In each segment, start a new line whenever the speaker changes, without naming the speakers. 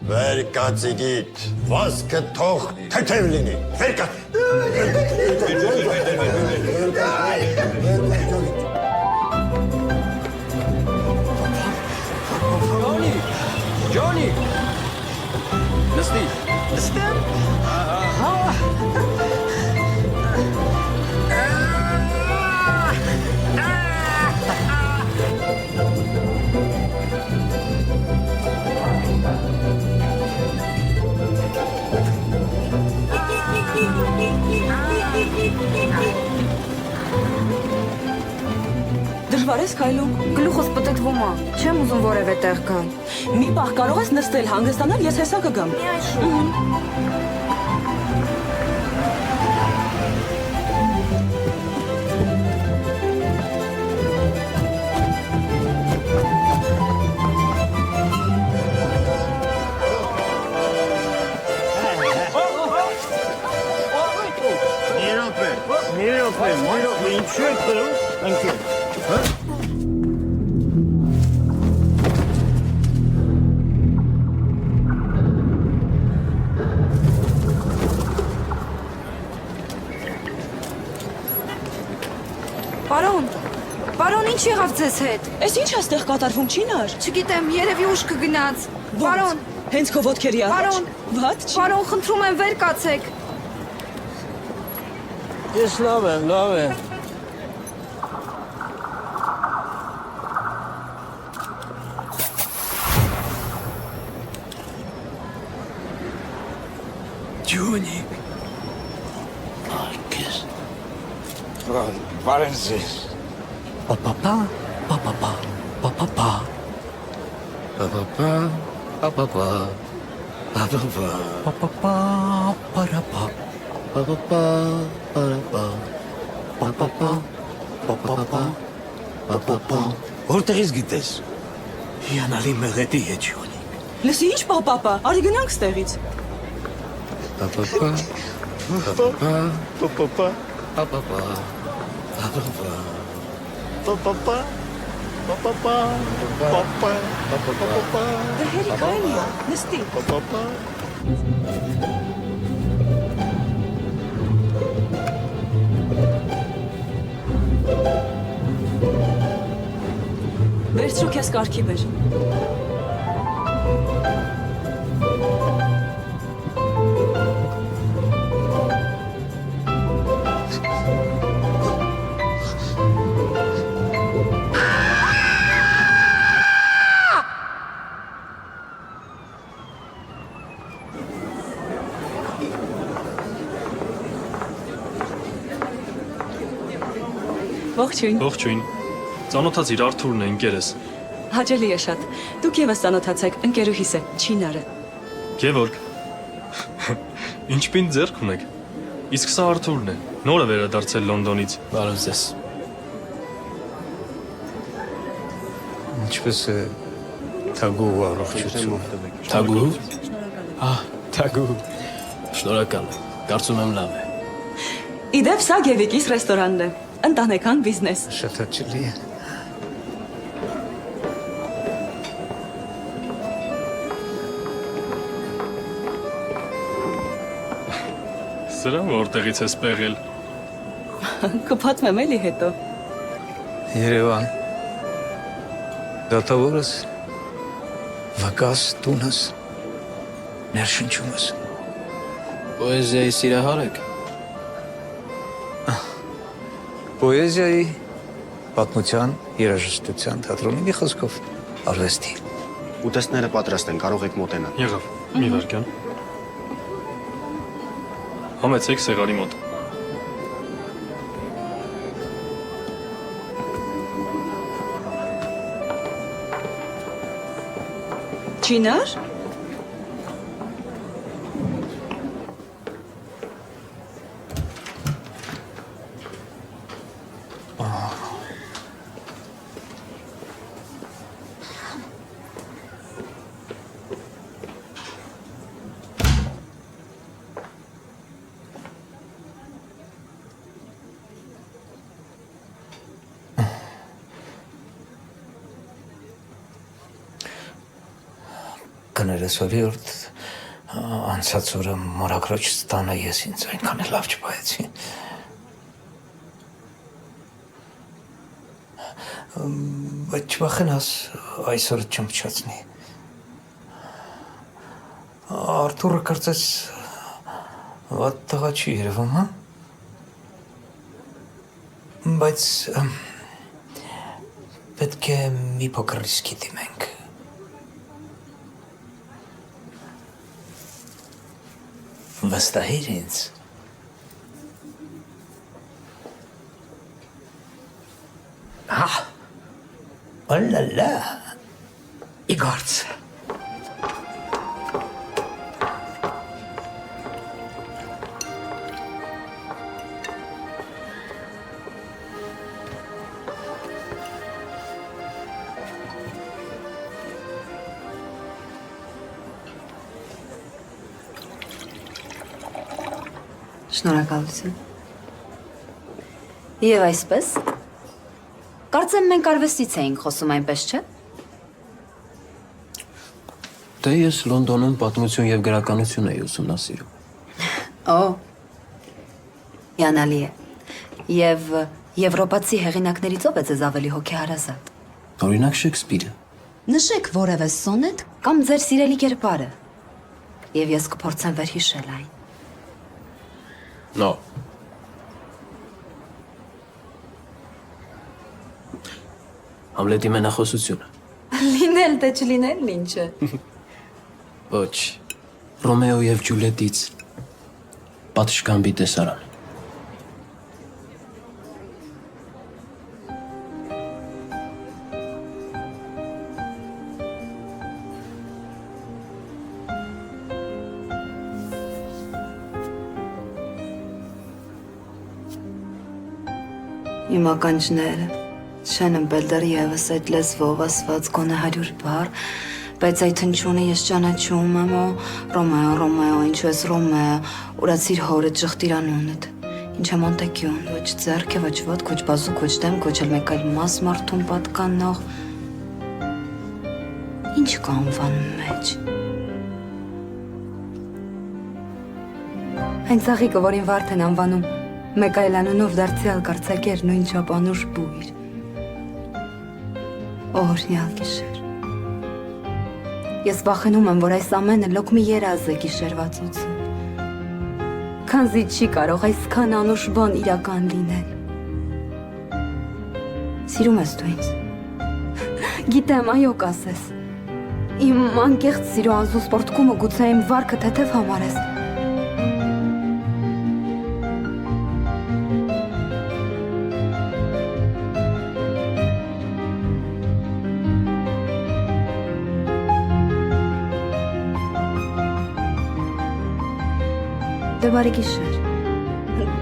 Վեր կացիգիտ, վասկը թող թեթև լինի, վեր կաց։
Ջոնի, նստի։ Նստեմ։
Դժվար ես քայլում։
Գլուխս պտտվում է, չեմ ուզում որևէ տեղ գալ։
Մի պահ կարող ես նստել, հանգստանալ, ես հեսա կգամ։
Միայն շուտ։
Մի րոպե, ինչու եք գրում, ընկեր։
Պարոն, ինչ եղավ ձեզ հետ։
Էս ինչ է ստեղ կատարվում, Չինար։
Չգիտեմ, երևի ուշ կգնաց։ Պարոն,
Հենց քո ոտքերի առաջ։ Վատ չի։
պարոն, խնդրում եմ վեր կացեք։
Ես լավ եմ։
Ջոնի։
Արկես։ Բարեն ձեզ։
Պապապա, պապապա, պապապա։
Պապապա, պապապա, պապապա,
Պապապա, պարապա,
պապապա, պարապա,
պապապա, պապապա,
պապապա։ Որտեղից գիտես։
հիանալի մեղեդի է Ջոնի։
Լսի ինչ պապապա, արի գնանք ստեղից։
Պապապա, պապապա,
Պապապա,
պապապա, պապապա,
պապապա, պապապա, պապա, պապապա,
Դե հերի քայլի, նստի։
պապապա։
Վերցրու քեզ կարգի բեր։ Ողջույն։
Ողջույն։ Ծանոթացիր Արթուրն է, ընկերս։
Հաճելի է շատ։ Դուք եւս ծանոթացեք, ընկերուհիս է, Չինարը։
Գևորգ։ Ինչ պինդ ձեռք ունեք։ Իսկ սա Արթուրն է, նոր է վերադարձել Լոնդոնից։
Բարև ձեզ։
Ինչպես է թագու առողջություն։
Թագու։ Թագու։ Շնորհակալ եմ։ Կարծում եմ լավ է։
Իդեպ սա Գևիկիս ռեստորանն է։ Ընտանեկան բիզնես։
Շատ հաճելի է։
Սրան որտեղից ես պեղել։
Կփաթմեմ էլի հետո։
Երևան։ Դատավորս, վկաս տունս, ներշնչումս։
Պոեզիայի սիրահար եք։
Պոեզիայի, պատմության, երաժշտության, թատրոնի մի խոսքով, արվեստի։
Ուտեստները պատրաստ են, կարող եք մոտենալ։
Եղավ, մի վարքան։ Համեցեք սեղանի մոտ։
Չինար։
կներես որի որ անցած օրը մորակրոջ ստանը ես ինձ այնքան էլ լավ չպայեցի։ Բայց չվախենաս այսօր չմփչացնի։ Արթուրը կարծես վատ տղա չի երևում, հա? Բայց պետք է մի փոքր ռիսկի դիմենք։ Վստահիր ինձ։ Օլալա, իգարց։
Շնորհակալություն։ Եվ այսպես, կարծեմ մենք արվեստից էինք խոսում այնպես, չէ՞։
Դե ես Լոնդոնում պատմություն եւ գրականություն էի ուսումնասիրում։
Օ, յանալի է։ Եվ եվրոպացի հեղինակներից ով է ձեզ ավելի հոգեհարազատ։
Օրինակ Շեքսպիրը։
Նշեք որևէ սոնետ կամ ձեր սիրելի կերպարը։ Եվ ես կփորձեմ վերհիշել այն։
No. Համլետի մենախոսությունը։
Լինել դե չլինել ինչ է։
Ոչ։ Ռոմեո եւ Ջուլիետից պատշգամբի տեսարան։
Իմ ականջները չեն ըմպել դեռ եւս այդ լեզվով ասված գոնե 100 բառ, բայց այդ հնչյունը ես ճանաչում եմ, Ռոմեո, ինչու ես Ռոմեո, ուրացիր հորը ճղտիր անունդ, ինչ է Մոնտեգյուն, ոչ ձեռք է, ոչ ոտք, ոչ բազուկ, ոչ դեմք, ոչ էլ մեկ այլ մաս մարդուն պատկանող, ինչ կա անվանում մեջ։ Այն ծաղիկը, որին վարդ են անվանում, մեկ այլ անունով դարձյալ կարծակեր նույն չափ անուշ բույր։ Օրհնյալ գիշեր։ Ես վախենում եմ, որ այս ամենը լոկ մի երազ է գիշերվա ծոցում։ Քանզի չի կարող այսքան անուշ բան իրական լինել։ Սիրում ես դու ինձ։ Գիտեմ, այո կասես։ Իմ անկեղծ սիրո անզու սպորտկումը գուցե իմ վարքը թեթև համարես։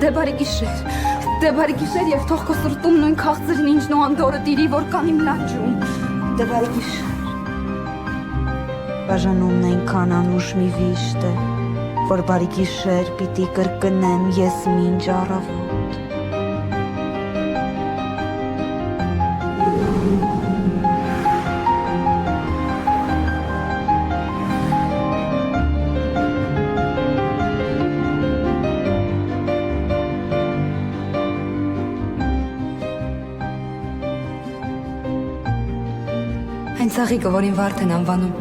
Դե բարի գիշեր և թող քո սրտում նույն քաղցրին ինչն ու անդորը տիրի, որ կան իմ լանջում։ Դե բարի գիշեր։
Բաժանումն այնքան անուշ մի վիշտ է, որ բարի գիշեր պիտի կրկնեմ ես մինչ առավոտ։
Այն ծաղիկը, որին վարդ են անվանում,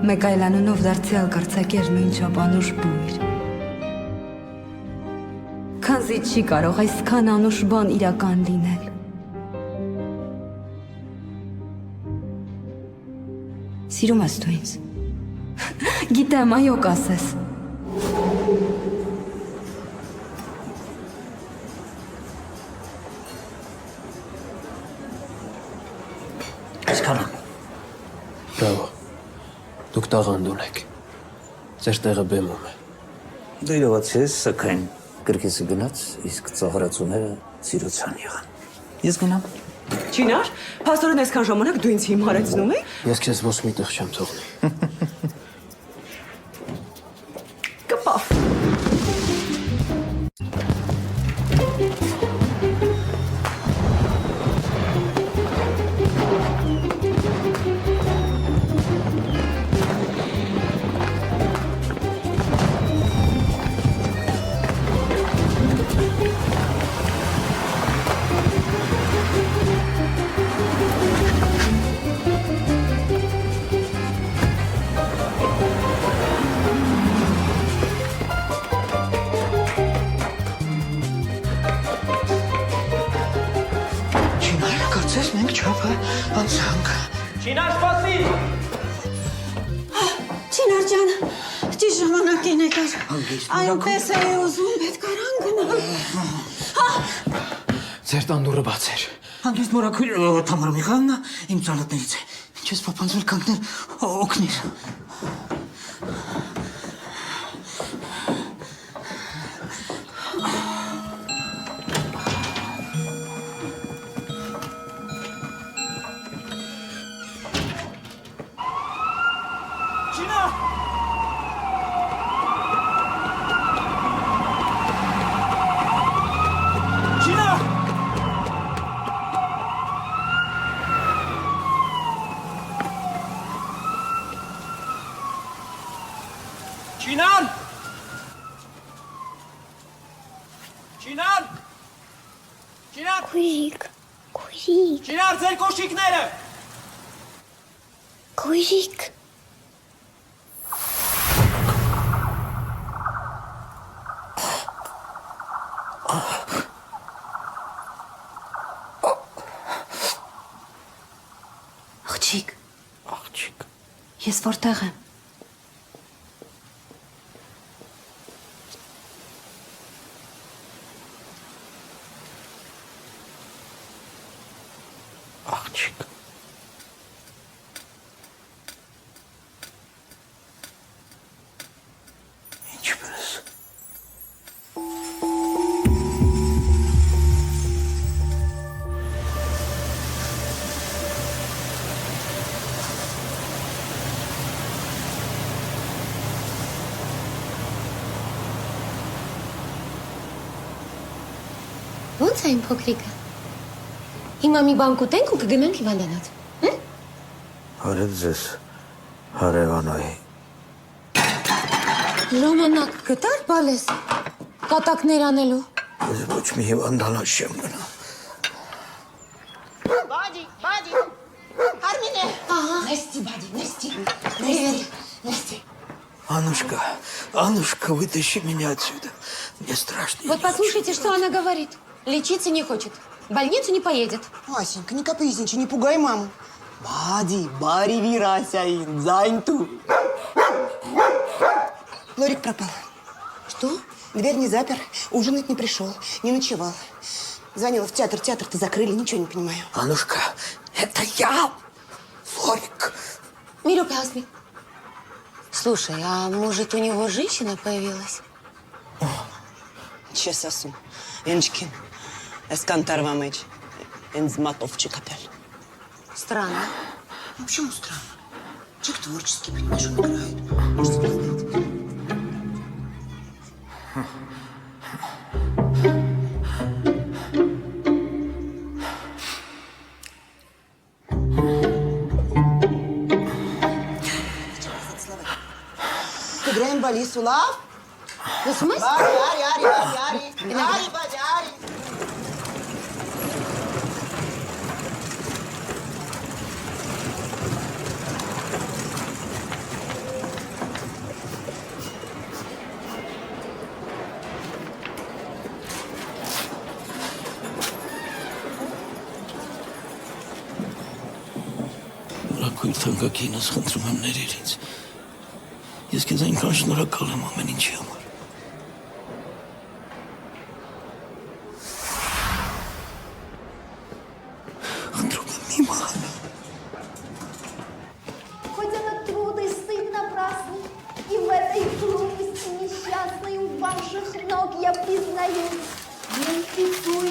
մեկ այլ անունով դարձյալ կարծակեր նույն չափ անուշ բույր։ Քանզի չի կարող այսքան անուշ բան իրական լինել։ Սիրում ես դու ինձ։ Գիտեմ, այո կասես։
Այսքան եմ։
Բրավո։ Դուք տաղանդ ունեք։ Ձեր տեղը բեմում է։
Դու իրոք ես, սակայն կրկեսը գնաց, իսկ ծաղրացուները սիրության եղան։ Ես գնամ։
Չինար, փաստորեն այսքան ժամանակ դու ինձ հիմարեցնում ես։
Ես քեզ ոչ մի տեղ չեմ թողնի։
Կպավ։
Անցանք։
Չինար ջան, ճիշտ ժամանակին եկար։
Հանգիստ,
Այնպես էի ուզում, պետք արան գնալ։
Ձեր տան դուռը բաց էր։
Հանգիստ մորակույր Թամարա Միխայելնա իմ ծանոթներից է։ Ինչ ես պապանձվել կանգնել, օգնիր։
Չինան! Չինան! Չինան!
Քույրիկ, քույրիկ,
Չինան, ձեր կոշիկները!
քույրիկ։
Աղջիկ,
Աղջիկ։
ես որտեղ եմ։
Աղջիկ։ Ինչպես։
Ո՞նց է իմ փոքրիկը։ Հիմա մի բան կուտենք ու կգնանք հիվանդանոց։
Հարև ձեզ, հարևանոյի։
Ժամանակ գտար բալես կատակներ անելու։
Ես ոչ մի հիվանդանոց չեմ գնա։ Аннушка, вытащи меня отсюда. Мне страшно.
Вот послушайте, что она говорит. Лечиться не хочет. В больницу не поедет.
Асенька, не капризничай, не пугай маму. Бади, бари вирасяин, заньту. Лорик пропал.
Что?
Дверь не запер, ужинать не пришел, не ночевал. Звонила в театр, театр-то закрыли, ничего не понимаю.
Аннушка, это я, Лорик.
Мирюка, Асми. Слушай, а может у него женщина появилась?
Че сосу? Янчкин, эскантар вамыч, энзматовчик опять.
Странно.
Ну, почему странно? Человек творческий, понимаешь, он играет. Может, тебя знает. Играем Балису, лав?
Вы с ума сошли?
Ари.
Լակույր թանկագինս խնդրում եմ ներերից։ Ես քեզ այնքան շնորհակալ եմ ամեն ինչի համար։ Խնդրում եմ մի մահանա։
Хоть это труд и стыд напрасный, и в этой трудности несчастной у ваших ног я признаюсь. Не инфицуй